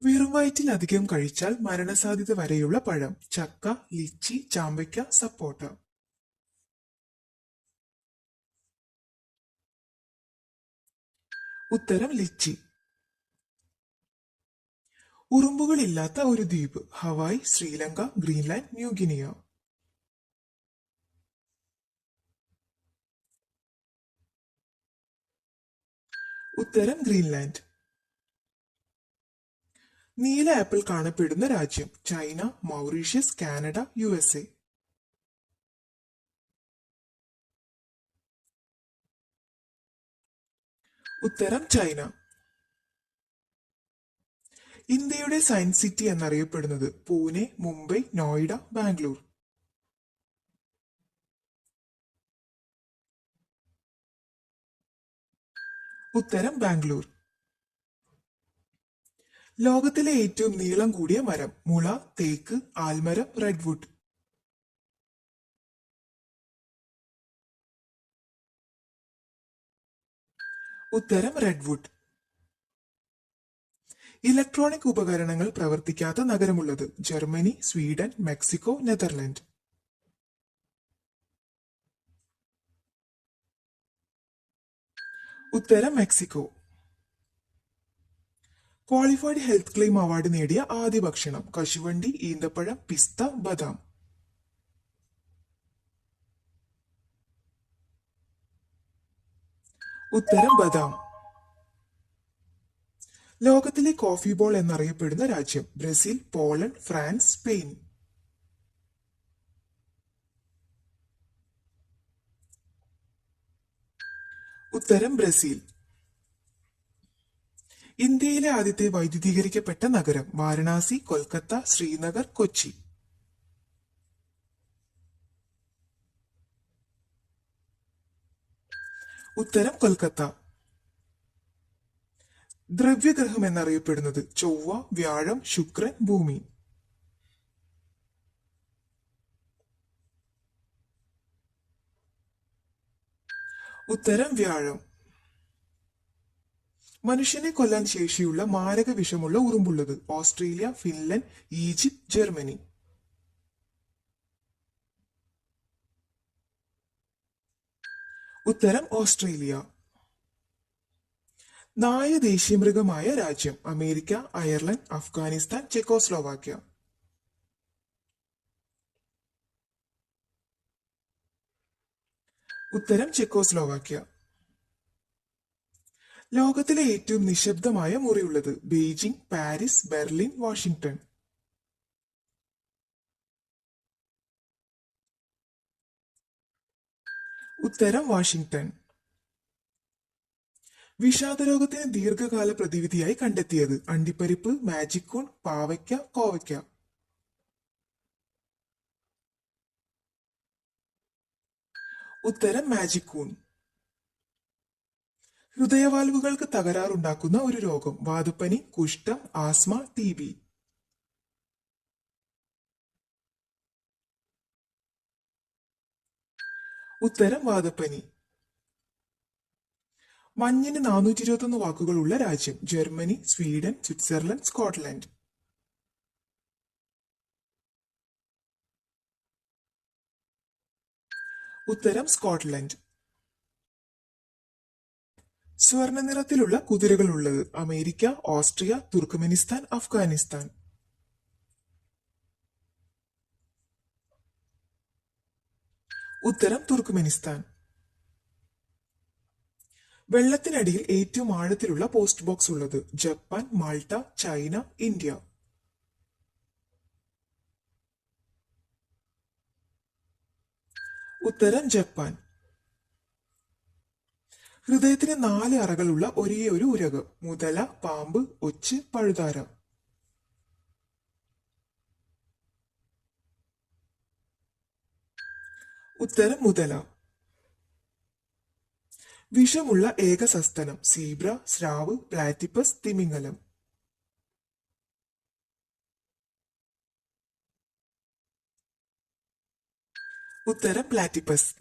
വെറും വയറ്റിൽ അധികം കഴിച്ചാൽ മരണസാധ്യത വരെയുള്ള പഴം. ചക്ക, ലിച്ചി, ചാമ്പയ്ക്ക, സപ്പോട്ട. ഉത്തരം ലിച്ചി. ഉറുമ്പുകളില്ലാത്ത ഒരു ദ്വീപ്. Hawaii, Sri Lanka, Greenland, New Guinea. ഉത്തരം ഗ്രീൻലാൻഡ്. നീല ആപ്പിൾ കാണപ്പെടുന്ന രാജ്യം. China, Mauritius, Canada, USA. ഉത്തരം ചൈന. ഇന്ത്യയുടെ സയൻസ് സിറ്റി എന്നറിയപ്പെടുന്നത്. പൂനെ, മുംബൈ, നോയിഡ, ബാംഗ്ലൂർ. ഉത്തരം ബാംഗ്ലൂർ. ലോകത്തിലെ ഏറ്റവും നീളം കൂടിയ മരം. മുള, തേക്ക്, ആൽമരം, റെഡ്വുഡ്. ഉത്തരം റെഡ്വുഡ്. ഇലക്ട്രോണിക് ഉപകരണങ്ങൾ പ്രവർത്തിക്കാത്ത നഗരമുള്ളത്. Germany, Sweden, Mexico, Netherland. ഉത്തരം Mexico. Qualified health claim award നേടിയ ആദ്യ ഭക്ഷണം. കശുവണ്ടി, ഈന്തപ്പഴം, പിസ്ത, ബദാം. ഉത്തരം ബദാം. ലോകത്തിലെ കോഫി ബോൾ എന്നറിയപ്പെടുന്ന രാജ്യം. Brazil, Poland, France, Spain. ഉത്തരം ബ്രസീൽ. ഇന്ത്യയിലെ ആദ്യത്തെ വൈദ്യുതീകരിക്കപ്പെട്ട നഗരം. വാരണാസി, കൊൽക്കത്ത, ശ്രീനഗർ, കൊച്ചി. ഉത്തരം കൊൽക്കത്ത. ദ്രവ്യഗ്രഹം എന്നറിയപ്പെടുന്നത്. ചൊവ്വ, വ്യാഴം, ശുക്രൻ, ഭൂമി. ഉത്തരം വ്യാഴം. മനുഷ്യനെ കൊല്ലാൻ ശേഷിയുള്ള മാരക വിഷമുള്ള ഉറുമ്പുള്ളത്. Australia, Finland, Egypt, Germany. ഉത്തരം ഓസ്ട്രേലിയ. നായ ദേശീയമൃഗമായ രാജ്യം. America, Ireland, Afghanistan, Czechoslovakia. ഉത്തരം ചെക്കോസ്ലോവാക്യ. ലോകത്തിലെ ഏറ്റവും നിശബ്ദമായ മുറിയുള്ളത്. Beijing, Paris, Berlin, Washington. ഉത്തരം വാഷിംഗ്ടൺ. വിഷാദരോഗത്തിന് ദീർഘകാല പ്രതിവിധിയായി കണ്ടെത്തിയത്. അണ്ടിപ്പരിപ്പ്, മാജിക് കൂൺ, പാവയ്ക്ക, കോവയ്ക്ക. ഉത്തരം മാജിക് കൂൺ. ഹൃദയവാൽവുകൾക്ക് തകരാറുണ്ടാക്കുന്ന ഒരു രോഗം. വാതപ്പനി, കുഷ്ഠം, ആസ്മ, TB. ഉത്തരം വാതപ്പനി. മഞ്ഞിന് 421 വാക്കുകളുള്ള രാജ്യം. Germany, Sweden, Switzerland, Scotland. ഉത്തരം സ്കോട്ട്ലൻഡ്. സ്വർണ്ണ നിറത്തിലുള്ള കുതിരകൾ ഉള്ളത്. America, Austria, Turkmenistan, Afghanistan. ഉത്തരം തുർക്ക്മെനിസ്ഥാൻ. വെള്ളത്തിനടിയിൽ ഏറ്റവും ആഴത്തിലുള്ള പോസ്റ്റ് ബോക്സ് ഉള്ളത്. Japan, Malta, China, India. ഉത്തരം ജപ്പാൻ. ഹൃദയത്തിന് 4 അറകളുള്ള ഒരേ ഒരു ഉരകം. മുതല, പാമ്പ്, ഒച്ച്, പഴുതാര. ഉത്തരം മുതല. വിഷമുള്ള ഏക സസ്തനം. സീബ്ര, സ്രാവ്, പ്ലാറ്റിപ്പസ്, തിമിംഗലം. ഉത്തരം പ്ലാറ്റിപ്പസ്.